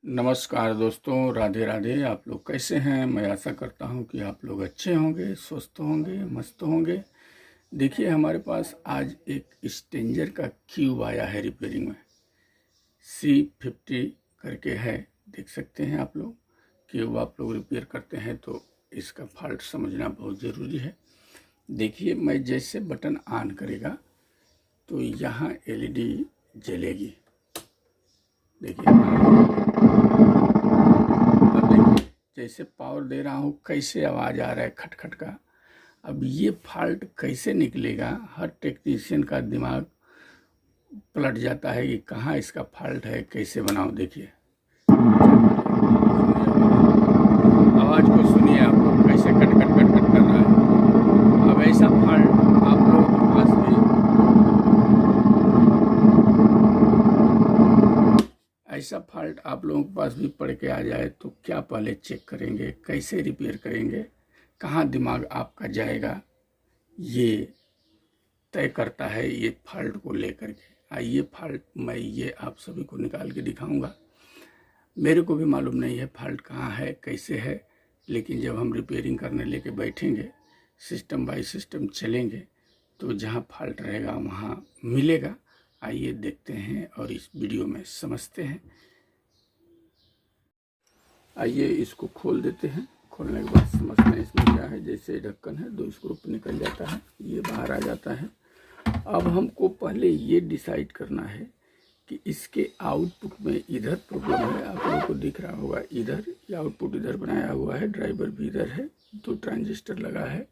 नमस्कार दोस्तों, राधे राधे। आप लोग कैसे हैं? मैं आशा करता हूं कि आप लोग अच्छे होंगे, स्वस्थ होंगे, मस्त होंगे। देखिए, हमारे पास आज एक स्ट्रेंजर का क्यूब आया है रिपेयरिंग में। C50 करके है, देख सकते हैं आप लोग। क्यूब आप लोग रिपेयर करते हैं तो इसका फॉल्ट समझना बहुत ज़रूरी है। देखिए, मैं जैसे बटन ऑन करेगा तो यहाँ LED जलेगी। देखिए, जैसे पावर दे रहा हूँ कैसे आवाज़ आ रहा है खटखट का। अब ये फॉल्ट कैसे निकलेगा, हर टेक्नीशियन का दिमाग पलट जाता है कि कहाँ इसका फॉल्ट है, कैसे बनाऊँ। देखिए, आवाज़ को सुनिए आप लोग, कैसे कट कट कट कट कर रहा है। अब ऐसा फॉल्ट आप लोगों के पास भी पड़ के आ जाए तो क्या पहले चेक करेंगे, कैसे रिपेयर करेंगे, कहाँ दिमाग आपका जाएगा, ये तय करता है ये फॉल्ट को लेकर के। आइए, फॉल्ट मैं ये आप सभी को निकाल के दिखाऊंगा। मेरे को भी मालूम नहीं है फॉल्ट कहाँ है, कैसे है, लेकिन जब हम रिपेयरिंग करने लेके बैठेंगे, सिस्टम बाय सिस्टम चलेंगे, तो जहाँ फॉल्ट रहेगा वहाँ मिलेगा। आइए देखते हैं और इस वीडियो में समझते हैं। आइए इसको खोल देते हैं। खोलने के बाद समझते हैं इसमें क्या है। जैसे ढक्कन है, 2 स्क्रू निकल जाता है, ये बाहर आ जाता है। अब हमको पहले ये डिसाइड करना है कि इसके आउटपुट में इधर प्रॉब्लम है। आप लोगों को दिख रहा होगा, इधर ये आउटपुट इधर बनाया हुआ है, ड्राइवर भी इधर है, 2 ट्रांजिस्टर लगा है,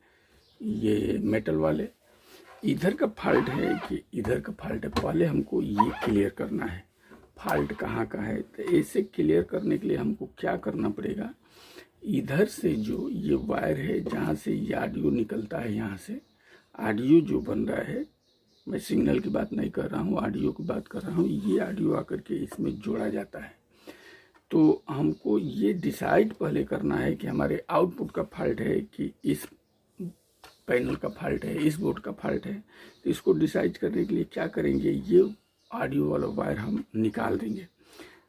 ये मेटल वाले। इधर का फॉल्ट है कि इधर का फॉल्ट है, पहले हमको ये क्लियर करना है फॉल्ट कहाँ का है। तो ऐसे क्लियर करने के लिए हमको क्या करना पड़ेगा, इधर से जो ये वायर है जहाँ से ये ऑडियो निकलता है, यहाँ से ऑडियो जो बन रहा है, मैं सिग्नल की बात नहीं कर रहा हूँ, ऑडियो की बात कर रहा हूँ। ये ऑडियो आकर के इसमें जोड़ा जाता है। तो हमको ये डिसाइड पहले करना है कि हमारे आउटपुट का फॉल्ट है कि इस पैनल का फॉल्ट है, इस बोर्ड का फॉल्ट है। तो इसको डिसाइड करने के लिए क्या करेंगे, ये ऑडियो वाला वायर हम निकाल देंगे।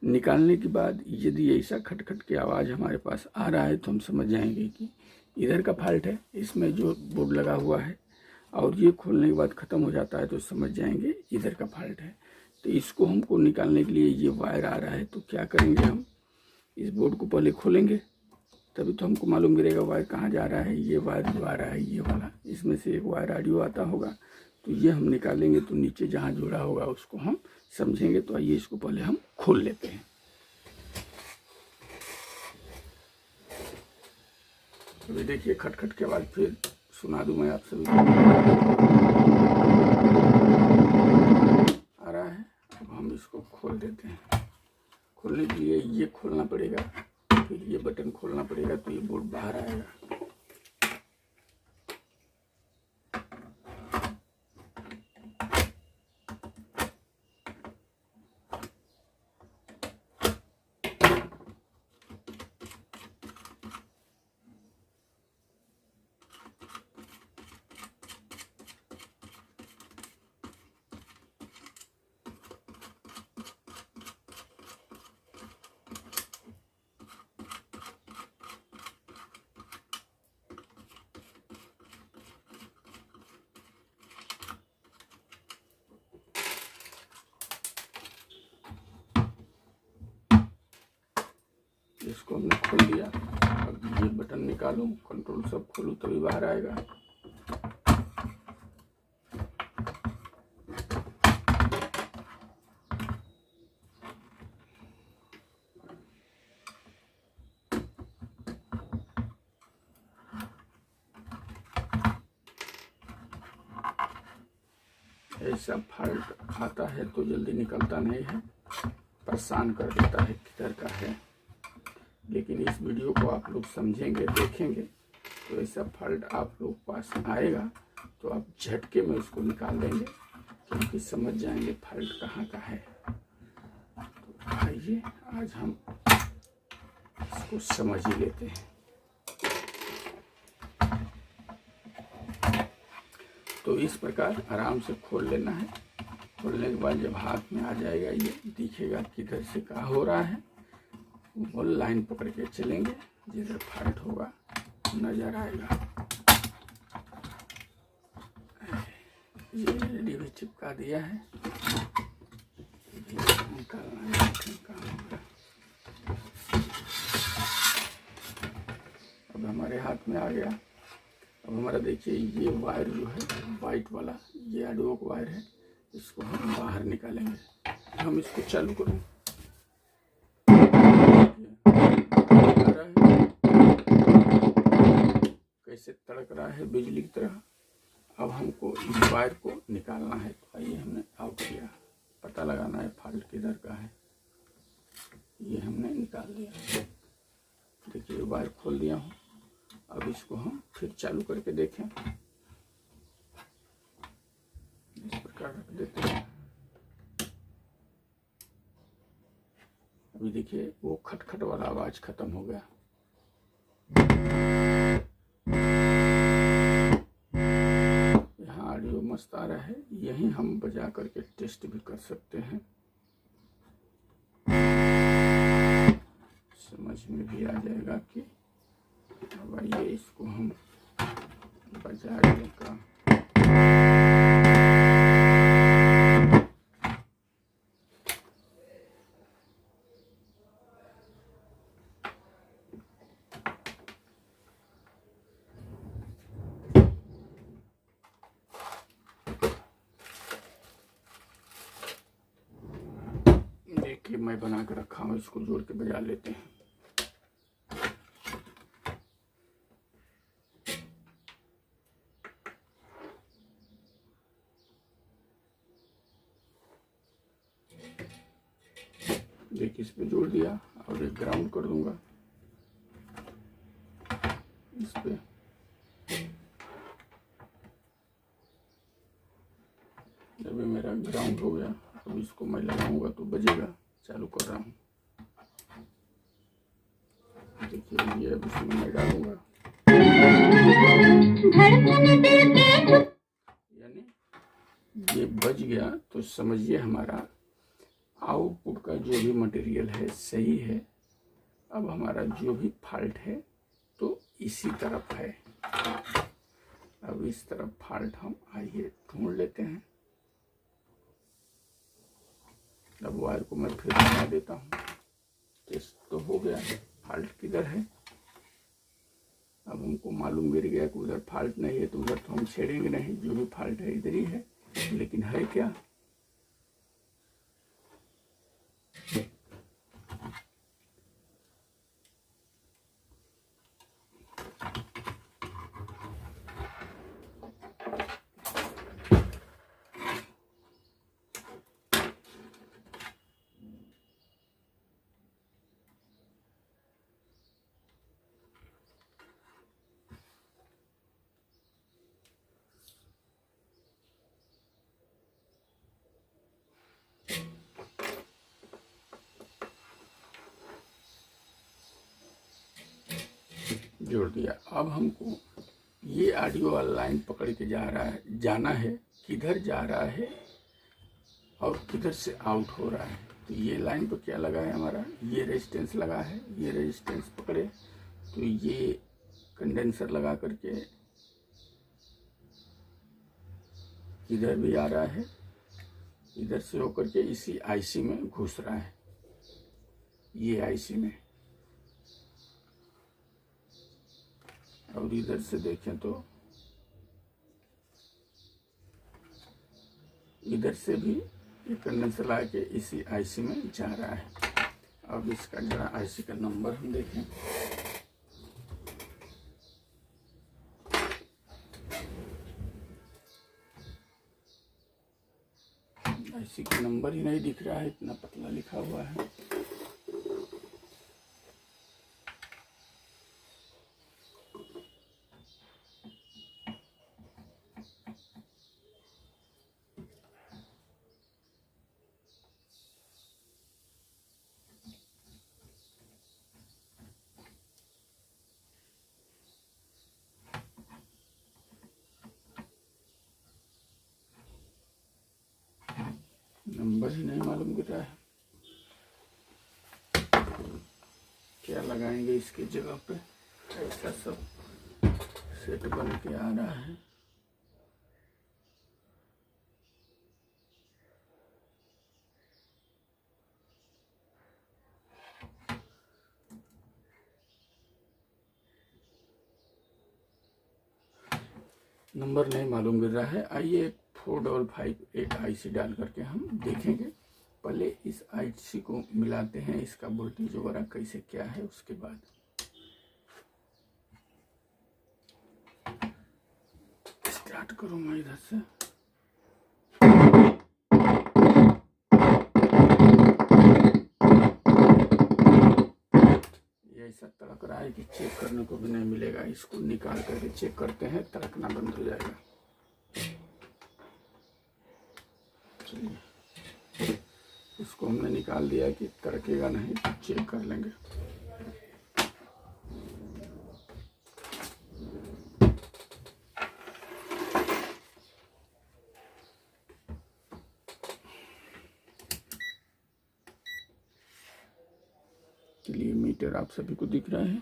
निकालने के बाद यदि ऐसा खटखट की आवाज़ हमारे पास आ रहा है तो हम समझ जाएंगे कि इधर का फॉल्ट है, इसमें जो बोर्ड लगा हुआ है। और ये खोलने के बाद ख़त्म हो जाता है तो समझ जाएंगे इधर का फॉल्ट है। तो इसको हमको निकालने के लिए ये वायर आ रहा है, तो क्या करेंगे, हम इस बोर्ड को पहले खोलेंगे, तभी तो हमको मालूम गिरेगा वायर कहाँ जा रहा है। ये वायर जो आ रहा है, ये वाला, इसमें से एक वायर ऑडियो आता होगा, तो ये हम निकालेंगे तो नीचे जहाँ जुड़ा होगा उसको हम समझेंगे। तो आइए इसको पहले हम खोल लेते हैं। अभी देखिए खटखट के बाद फिर सुना दूं मैं आप सभी को, आ रहा है। अब हम इसको खोल देते हैं। खोलने के लिए ये खोलना पड़ेगा, फिर ये बटन खोलना पड़ेगा, तो ये बोर्ड बाहर आएगा। इसको हमने खोल दिया। अब ये बटन निकालूं, कंट्रोल सब खोलूं, तभी बाहर आएगा। ऐसा फॉल्ट आता है तो जल्दी निकलता नहीं है, परेशान कर देता है किधर का है। लेकिन इस वीडियो को आप लोग समझेंगे, देखेंगे, तो ऐसा फॉल्ट आप लोग पास आएगा तो आप झटके में उसको निकाल देंगे, क्योंकि समझ जाएंगे फॉल्ट कहाँ का है। तो आइए आज हम इसको समझ ही लेते हैं। तो इस प्रकार आराम से खोल लेना है। खोलने के बाद जब हाथ में आ जाएगा, ये दिखेगा किधर से क्या हो रहा है, वो लाइन पकड़ के चलेंगे, जिधर फॉल्ट होगा नजर आएगा। ये रेडी भी चिपका दिया है, निकालना है काम। अब हमारे हाथ में आ गया। अब हमारा देखिए ये वायर जो है वाइट वाला, ये एडोक वायर है, इसको हम बाहर निकालेंगे। हम इसको चालू करूँ, कैसे तड़क रहा है बिजली की तरह। अब हमको इस वायर को निकालना है। तो आइए हमने आउट किया, पता लगाना है फॉल्ट किधर का है। ये हमने निकाल दिया। देखिए वायर खोल दिया हूँ। अब इसको हम फिर चालू करके देखें। इस प्रकार रख देते हैं। अभी देखिए वो खटखट वाला आवाज खत्म हो गया। यहाँ ऑडियो मस्त आ रहा है, यही हम बजा करके टेस्ट भी कर सकते हैं, समझ में भी आ जाएगा कि अब आइए इसको हम बजा देगा। देखिए मैं बना कर रखा हूँ, इसको जोड़ के बजा लेते हैं। देखिए इस पे जोड़ दिया और एक ग्राउंड कर दूंगा इस पे। जब ये मेरा ग्राउंड हो गया, अब इसको मैं लगाऊंगा तो बजेगा। चालू कर रहा हूँ। देखिए ये अब इसमें मैं डालूंगा, यानी ये बज गया तो समझिए हमारा आउटपुट का जो भी मटेरियल है सही है। अब हमारा जो भी फॉल्ट है तो इसी तरफ है। अब इस तरफ फॉल्ट हम आइए ढूंढ लेते हैं। अब वायर को मैं फिर बना देता हूँ। टेस्ट तो हो गया, फॉल्ट किधर है। अब हमको मालूम गिर गया कि उधर फॉल्ट नहीं है, तो उधर तो हम छेड़ेंगे नहीं, जो भी फॉल्ट है इधर ही है। लेकिन है क्या, जोड़ दिया। अब हमको ये ऑडियो वाला लाइन पकड़ के जाना है किधर जा रहा है और किधर से आउट हो रहा है। तो ये लाइन पर क्या लगा है हमारा, ये रेजिस्टेंस लगा है। ये रेजिस्टेंस पकड़े तो ये कंडेंसर लगा करके इधर भी आ रहा है, इधर से होकर के इसी आईसी में घुस रहा है, ये आईसी में। और इधर से देखें तो इधर से भी ये कंडेंसर लगा के इसी आईसी में जा रहा है। अब इसका जरा आईसी का नंबर हम देखें। आईसी का नंबर ही नहीं दिख रहा है, इतना पतला लिखा हुआ है। नंबर ही नहीं मालूम गिर रहा है। क्या लगाएंगे इसकी जगह पे, ऐसा सब सेट बन के आ रहा है। नंबर नहीं मालूम गिर रहा है। आइए 455 एक IC डाल करके हम देखेंगे। पहले इस IC को मिलाते हैं, इसका वोल्टेज वगैरह कैसे क्या है, उसके बाद स्टार्ट करूँगा इधर से। ये ऐसा तड़क रहा है कि चेक करने को भी नहीं मिलेगा। इसको निकाल करके चेक करते हैं, तड़कना बंद हो जाएगा। चलिए, इसको हमने निकाल दिया कि तड़केगा नहीं, तो चेक कर लेंगे। चलिए, मीटर आप सभी को दिख रहा है,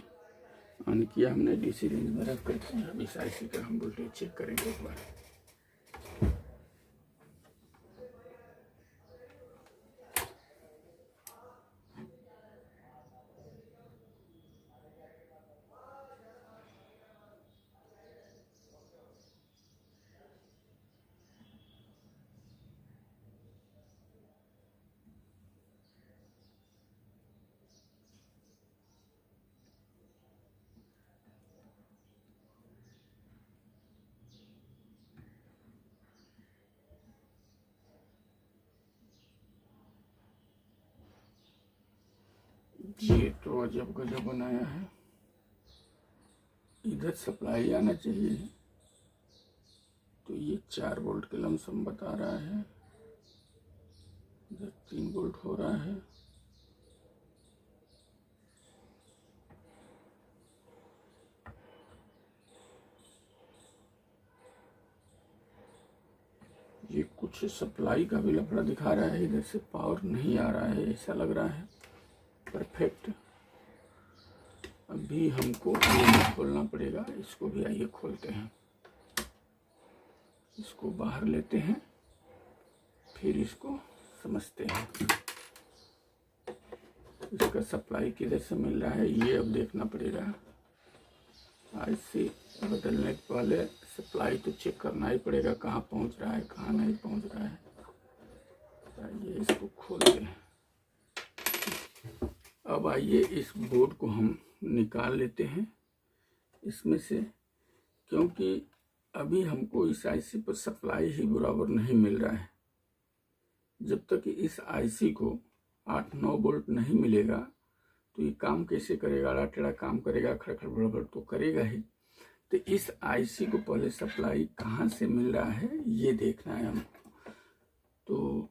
ऑन किया हमने, DC रेंज में रख करके। अब इस IC का हम वोल्टेज चेक करेंगे एक बार। ये तो अजब गजब बनाया है। इधर सप्लाई आना चाहिए, तो ये 4 वोल्ट के लमसम बता रहा है। इधर 3 वोल्ट हो रहा है। ये कुछ सप्लाई का भी लफड़ा दिखा रहा है, इधर से पावर नहीं आ रहा है, ऐसा लग रहा है। परफेक्ट। अभी हमको ये खोलना पड़ेगा, इसको भी आइए खोलते हैं। इसको बाहर लेते हैं, फिर इसको समझते हैं। इसका सप्लाई किधर से मिल रहा है ये अब देखना पड़ेगा। IC बदलने के पहले सप्लाई तो चेक करना ही पड़ेगा, कहाँ पहुँच रहा है कहाँ नहीं पहुँच रहा है। आइए इसको खोलते हैं। अब आइए इस बोर्ड को हम निकाल लेते हैं इसमें से, क्योंकि अभी हमको इस IC पर सप्लाई ही बराबर नहीं मिल रहा है। जब तक इस IC को 8-9 वोल्ट नहीं मिलेगा तो ये काम कैसे करेगा, आड़ा टेढ़ा काम करेगा, खड़खड़ बड़बड़ तो करेगा ही। तो इस IC को पहले सप्लाई कहाँ से मिल रहा है ये देखना है हमको। तो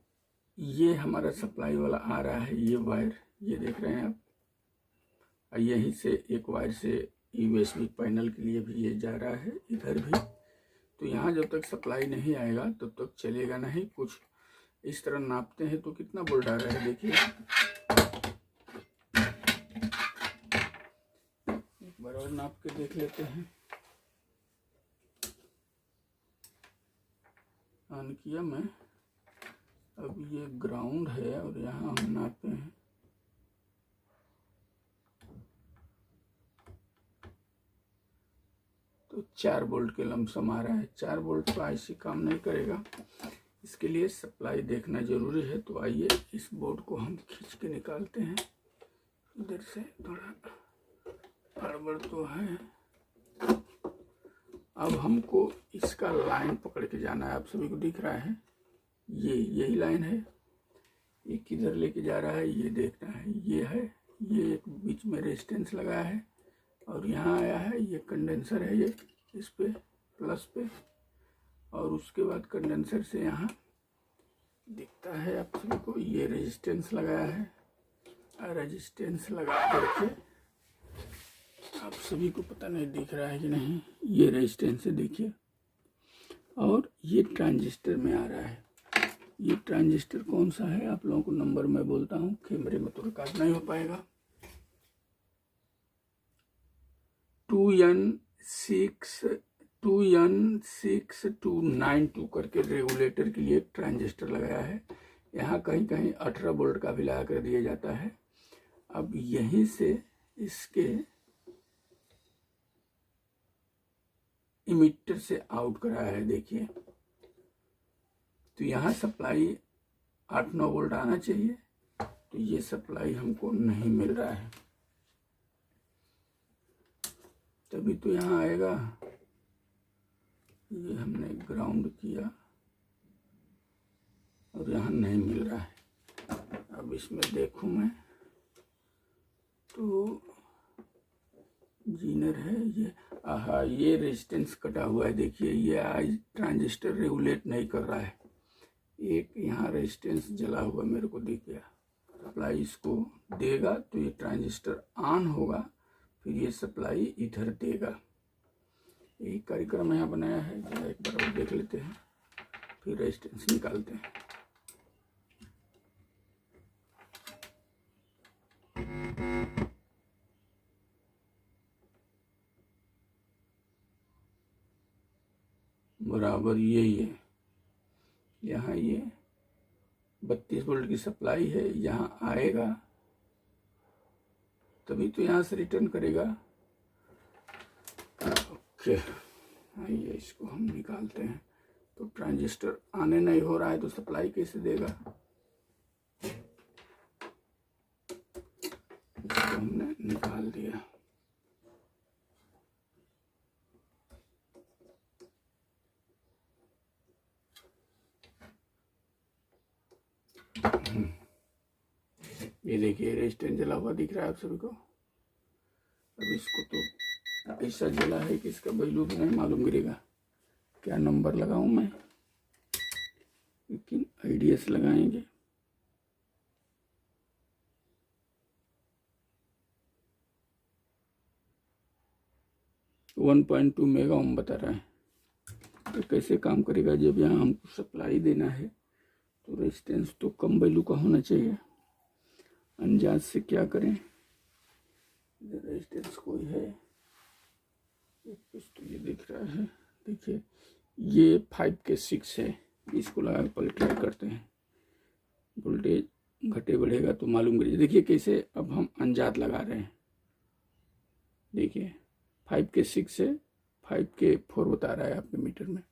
ये हमारा सप्लाई वाला आ रहा है, ये वायर, ये देख रहे हैं आप। यहीं से एक वायर से USB पैनल के लिए भी ये जा रहा है, इधर भी। तो यहाँ जब तक सप्लाई नहीं आएगा तब तक चलेगा नहीं। कुछ इस तरह नापते हैं तो कितना वोल्ट आ रहा है देखिए, एक बार और नाप के देख लेते हैं। ऑन किया मैं, अब ये ग्राउंड है और यहाँ हम नापते हैं। तो 4 वोल्ट के लमसम आ रहा है। 4 वोल्ट तो IC काम नहीं करेगा, इसके लिए सप्लाई देखना जरूरी है। तो आइए इस बोर्ड को हम खींच के निकालते हैं। इधर से थोड़ा गड़बड़ तो है। अब हमको इसका लाइन पकड़ के जाना है। आप सभी को दिख रहा है, ये यही लाइन है। ये किधर लेके जा रहा है ये देखना है। ये है, ये एक बीच में रेजिस्टेंस लगा है और यहाँ आया है, ये कंडेंसर है, ये इस पे प्लस पे, और उसके बाद कंडेंसर से यहाँ दिखता है आप सभी को, ये रेजिस्टेंस लगाया है। रेजिस्टेंस लगा करके आप सभी को पता नहीं दिख रहा है कि नहीं, ये रेजिस्टेंस है देखिए, और ये ट्रांजिस्टर में आ रहा है। ये ट्रांजिस्टर कौन सा है आप लोगों को नंबर मैं बोलता हूँ, कैमरे में तो रिकॉर्ड नहीं हो पाएगा। 2N6292 करके रेगुलेटर के लिए एक ट्रांजिस्टर लगाया है। यहाँ कहीं कहीं 18 वोल्ट का भी लगा कर दिया जाता है। अब यहीं से इसके इमिटर से आउट कराया है, देखिए। तो यहाँ सप्लाई 8-9 वोल्ट आना चाहिए, तो ये सप्लाई हमको नहीं मिल रहा है, तभी तो यहाँ आएगा। ये हमने ग्राउंड किया और यहाँ नहीं मिल रहा है। अब इसमें देखूं मैं तो जीनर है ये। आहा, ये रेजिस्टेंस कटा हुआ है, देखिए। ये आज ट्रांजिस्टर रेगुलेट नहीं कर रहा है। एक यहाँ रेजिस्टेंस जला हुआ मेरे को दिख गया। सप्लाई इसको देगा तो ये ट्रांजिस्टर ऑन होगा, फिर ये सप्लाई इधर देगा। यही कार्यक्रम यहाँ बनाया है। जरा एक बार और देख लेते हैं, फिर रेजिस्टेंस निकालते हैं। बराबर यही है। यहाँ ये 32 वोल्ट की सप्लाई है, यहाँ आएगा तभी तो यहाँ से रिटर्न करेगा। ओके, आइए इसको हम निकालते हैं। तो ट्रांजिस्टर आने नहीं हो रहा है तो सप्लाई कैसे देगा? इसको हमने निकाल दिया। ये देखिए रेजिस्टेंस जला हुआ दिख रहा है आप सभी को। अब इसको तो ऐसा जला है कि इसका वैल्यू भी नहीं मालूम गिरेगा। क्या नंबर लगाऊं मैं, लेकिन आईडीएस लगाएंगे। वन 1.2 मेगा ओम बता रहा है। तो कैसे काम करेगा? जब यहाँ हमको सप्लाई देना है तो रेजिस्टेंस तो कम वैल्यू का होना चाहिए। अंदाज से क्या करें? रेजिस्टेंस कोई है, कुछ तो ये दिख रहा है। देखिए ये 5 के 6 है। इसको लगा कर पहले ट्राई करते हैं। वोल्टेज घटे बढ़ेगा तो मालूम करिए। देखिए कैसे अब हम अंदाज लगा रहे हैं। देखिए 5 के 6 है, 5 के 4 बता रहा है आपके मीटर में।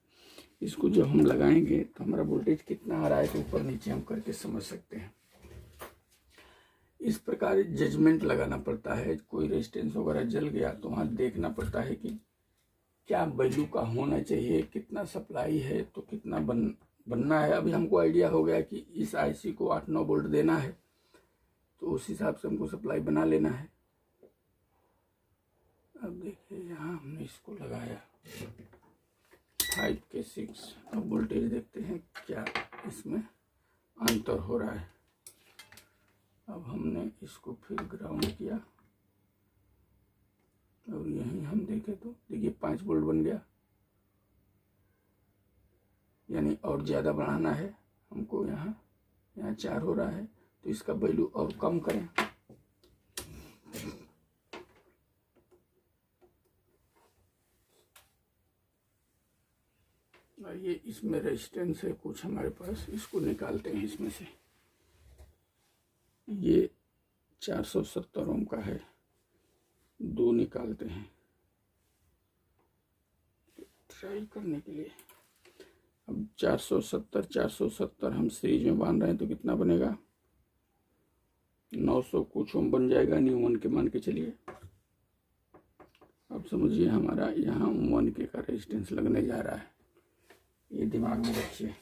इसको जब हम लगाएंगे तो हमारा वोल्टेज कितना आ रहा है तो ऊपर नीचे हम करके समझ सकते हैं। इस प्रकार जजमेंट लगाना पड़ता है। कोई रेजिस्टेंस वगैरह जल गया तो वहाँ देखना पड़ता है कि क्या वैल्यू का होना चाहिए, कितना सप्लाई है तो कितना बनना है। अभी हमको आइडिया हो गया कि इस आईसी को 8-9 वोल्ट देना है, तो उस हिसाब से हमको सप्लाई बना लेना है। अब देखिए यहाँ हमने इसको लगाया 5 के 6। अब वोल्टेज देखते हैं क्या इसमें अंतर हो रहा है। अब हमने इसको फिर ग्राउंड किया और यहीं हम देखें तो देखिए 5 वोल्ट बन गया। यानी और ज़्यादा बढ़ाना है हमको। यहाँ 4 हो रहा है तो इसका वैल्यू और कम करें। ये इसमें रेजिस्टेंस है कुछ हमारे पास, इसको निकालते हैं इसमें से। ये 470 ओम का है, 2 निकालते हैं ट्राई करने के लिए। अब 470 हम सीरीज में बांध रहे हैं तो कितना बनेगा? 900 कुछ ओम बन जाएगा। न्यू 1 के मान के चलिए। अब समझिए हमारा यहाँ 1 के का रेजिस्टेंस लगने जा रहा है। ये दिमाग में रखिए।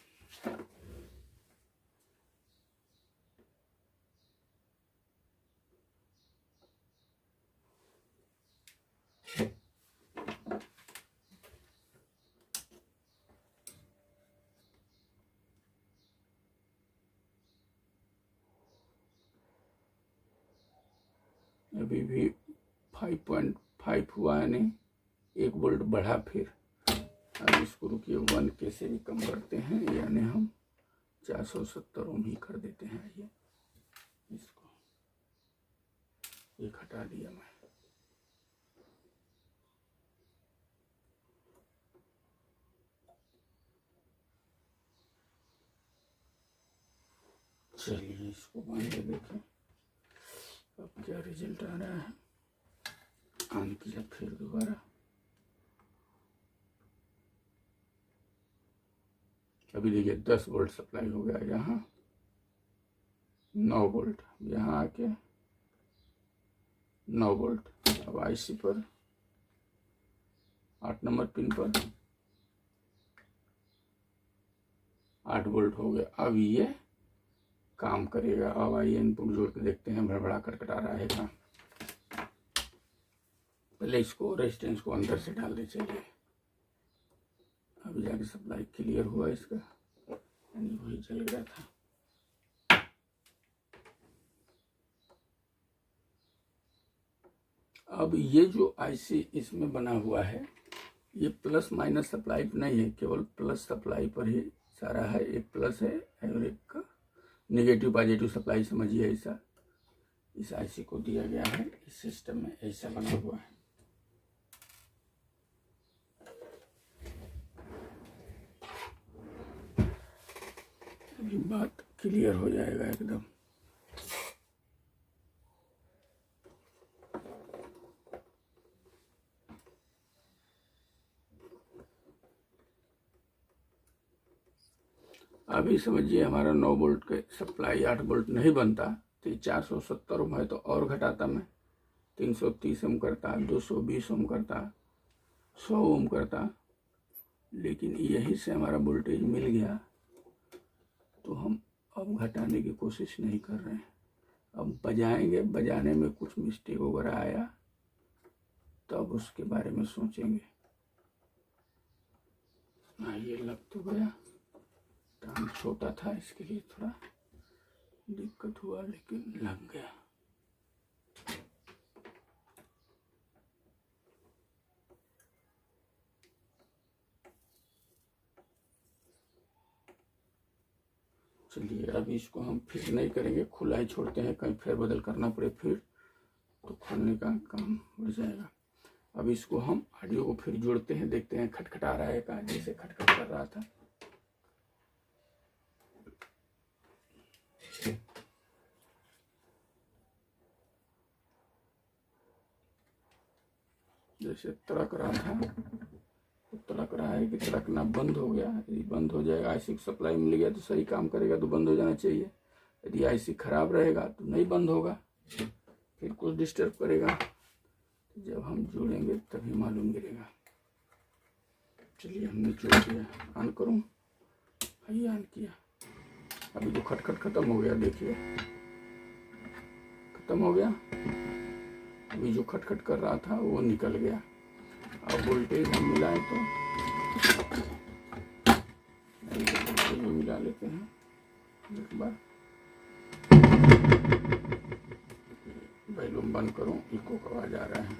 अभी भी 5.5 हुआ, यानी 1 वोल्ट बढ़ा। फिर अब इसको रुकिए 1 के से भी कम करते हैं, यानी हम 470 ओम ही कर देते हैं। ये इसको एक हटा दिया मैं। चलिए इसको बांध के देखें अब क्या रिजल्ट आ रहा है। ऑन किया फिर दोबारा, अभी देखिए 10 वोल्ट सप्लाई हो गया, यहाँ 9 वोल्ट, यहाँ आके 9 वोल्ट। अब आईसी पर 8 नंबर पिन पर 8 वोल्ट हो गया। अब ये काम करेगा। अब आइए इनपुट जोड़ के देखते हैं, भड़बड़ा खटखटा रहा है काम। पहले इसको रेजिस्टेंस को अंदर से डाल दे। चलिए अभी जाके सप्लाई क्लियर हुआ इसका, यानी वही चल गया था। अब ये जो आईसी इसमें बना हुआ है ये प्लस माइनस सप्लाई नहीं है, केवल प्लस सप्लाई पर ही सारा है। एक प्लस है और एक का नेगेटिव पॉजिटिव सप्लाई समझिए, ऐसा इस आईसी को दिया गया है। इस सिस्टम में ऐसा बना हुआ है। अभी बात क्लियर हो जाएगा एकदम। अभी समझिए हमारा 9 वोल्ट के सप्लाई 8 वोल्ट नहीं बनता तो 470 ओम है तो और घटाता मैं, 330 ओम करता, 220 ओम करता, 100 ओम करता। लेकिन यहीं से हमारा वोल्टेज मिल गया तो हम अब घटाने की कोशिश नहीं कर रहे हैं। अब बजाएंगे, बजाने में कुछ मिस्टेक वगैरह आया तब उसके बारे में सोचेंगे। हाँ ये लग तो गया, टाइम छोटा था इसके लिए थोड़ा दिक्कत हुआ, लेकिन लग गया। चलिए अभी इसको हम फिर नहीं करेंगे, खुला ही छोड़ते हैं, कहीं फेर बदल करना पड़े फिर तो खोलने का काम बढ़ जाएगा। अब इसको हम ऑडियो को फिर जोड़ते हैं, देखते हैं खटखटा रहा है का, जैसे खटखट कर रहा था। जैसे तड़क रहा था तो तड़क रहा है कि तड़कना बंद हो गया। यदि बंद हो जाएगा, आईसी को सप्लाई मिल गया तो सही काम करेगा तो बंद हो जाना चाहिए। यदि आईसी खराब रहेगा तो नहीं बंद होगा, फिर कुछ डिस्टर्ब करेगा। तो जब हम जोड़ेंगे तभी मालूम गिरेगा। चलिए हमने जोड़ दिया, ऑन करूँ, आइए ऑन किया। अभी तो खटखट खत्म हो गया, देखिए खत्म हो गया। अभी जो खटखट कर रहा था वो निकल गया। अब वोल्टेज हम मिलाएं तो वोल्टेज मिला लेते हैं एक बार। वैल्यूम बंद करूं, इको का आवाज आ रहा है।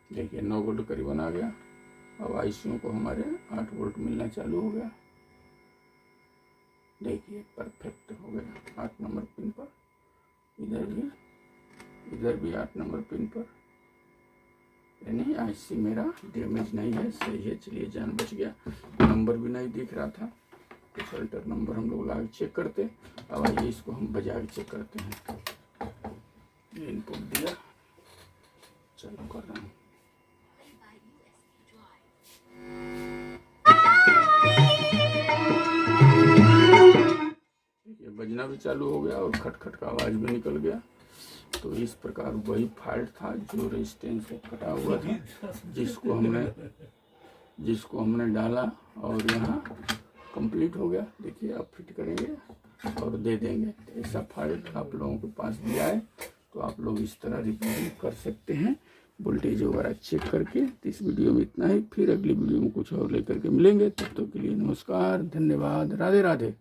देखिए 9 वोल्ट करीबन आ गया। अब आईसीयू को हमारे 8 वोल्ट मिलना चालू हो गया। देखिए परफेक्ट हो गया 8 नंबर पिन पर, इधर भी 8 नंबर पिन पर, यानी आईसी मेरा डैमेज नहीं है, सही है। चलिए जान बच गया। नंबर भी नहीं दिख रहा था, कुछ अल्टर नंबर हम लोग लाके चेक करते। अब आइए इसको हम बजा के चेक करते हैं। ये इनपुट दिया, चालू कर रहा हूँ। बजना भी चालू हो गया और खटखट का आवाज भी निकल गया। तो इस प्रकार वही फॉल्ट था जो रेजिस्टेंस से कटा हुआ था, जिसको हमने डाला और यहाँ कंप्लीट हो गया। देखिए अब फिट करेंगे और दे देंगे। ऐसा फॉल्ट आप लोगों के पास भी आए तो आप लोग इस तरह रिपेयरिंग कर सकते हैं, वोल्टेज वगैरह चेक करके। तो इस वीडियो में इतना ही, फिर अगली वीडियो में कुछ और लेकर के मिलेंगे। तब तक के लिए नमस्कार, धन्यवाद, राधे राधे।